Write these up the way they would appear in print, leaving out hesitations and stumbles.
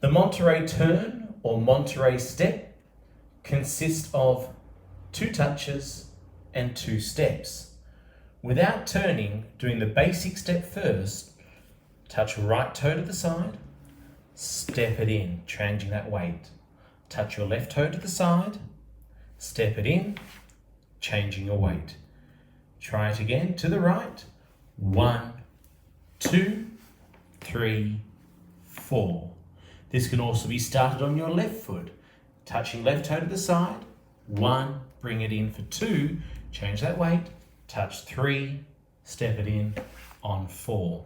The Monterey turn or Monterey step consists of 2 touches and 2 steps. Without turning, doing the basic step first, touch right toe to the side, step it in, changing that weight. Touch your left toe to the side, step it in, changing your weight. Try it again to the right. 1, 2, 3, 4. This can also be started on your left foot. Touching left toe to the side. 1, bring it in for 2, change that weight. Touch 3, step it in on 4.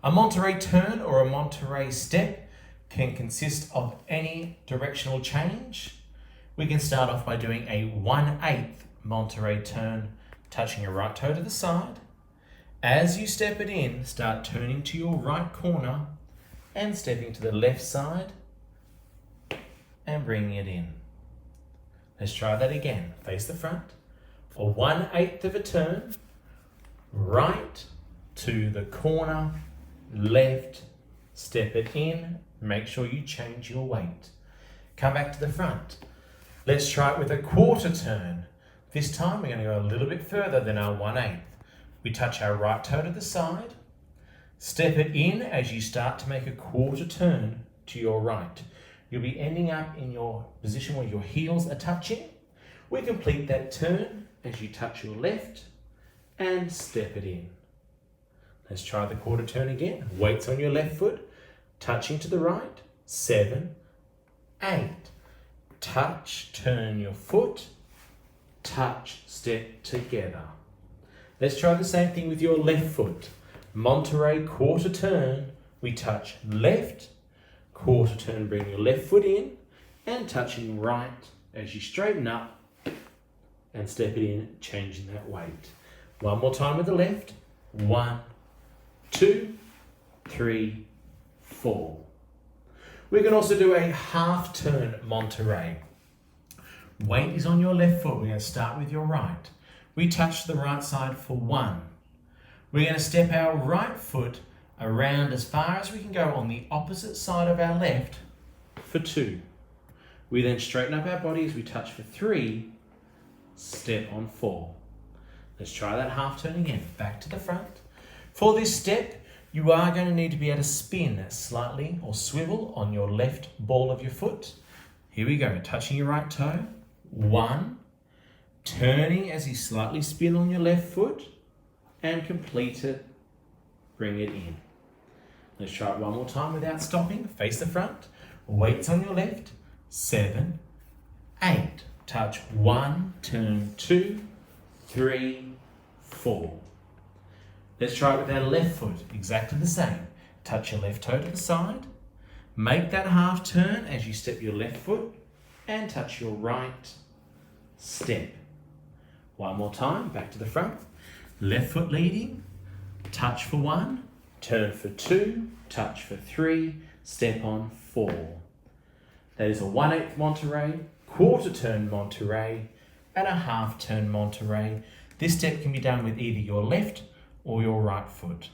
A Monterey turn or a Monterey step can consist of any directional change. We can start off by doing a 1/8 Monterey turn, touching your right toe to the side. As you step it in, start turning to your right corner and stepping to the left side and bringing it in. Let's try that again. Face the front. For 1/8 of a turn, right to the corner, left, step it in, make sure you change your weight. Come back to the front. Let's try it with a quarter turn. This time we're going to go a little bit further than our 1/8. We touch our right toe to the side, step it in as you start to make a quarter turn to your right. You'll be ending up in your position where your heels are touching. We complete that turn as you touch your left and step it in. Let's try the quarter turn again. Weights on your left foot, touching to the right. 7, 8. Touch, turn your foot, touch, step together. Let's try the same thing with your left foot. Monterey quarter turn. We touch left, quarter turn, bring your left foot in, and touching right as you straighten up and step it in, changing that weight. One more time with the left. 1, 2, 3, 4. We can also do a half turn Monterey. Weight is on your left foot. We're going to start with your right. We touch the right side for 1. We're going to step our right foot around as far as we can go on the opposite side of our left for 2. We then straighten up our body as we touch for 3, step on 4. Let's try that half turn again. Back to the front. For this step, you are going to need to be able to spin slightly or swivel on your left ball of your foot. Here we go. Touching your right toe. 1. Turning as you slightly spin on your left foot. And complete it. Bring it in. Let's try it one more time without stopping. Face the front. Weights on your left. 7, 8. Touch 1. Turn 2, 3, 4. Let's try it with our left foot, exactly the same. Touch your left toe to the side. Make that half turn as you step your left foot and touch your right step. One more time, back to the front. Left foot leading, touch for 1, turn for 2, touch for 3, step on 4. That is a 1/8 Monterey, quarter turn Monterey, and a half turn Monterey. This step can be done with either your left or your right foot.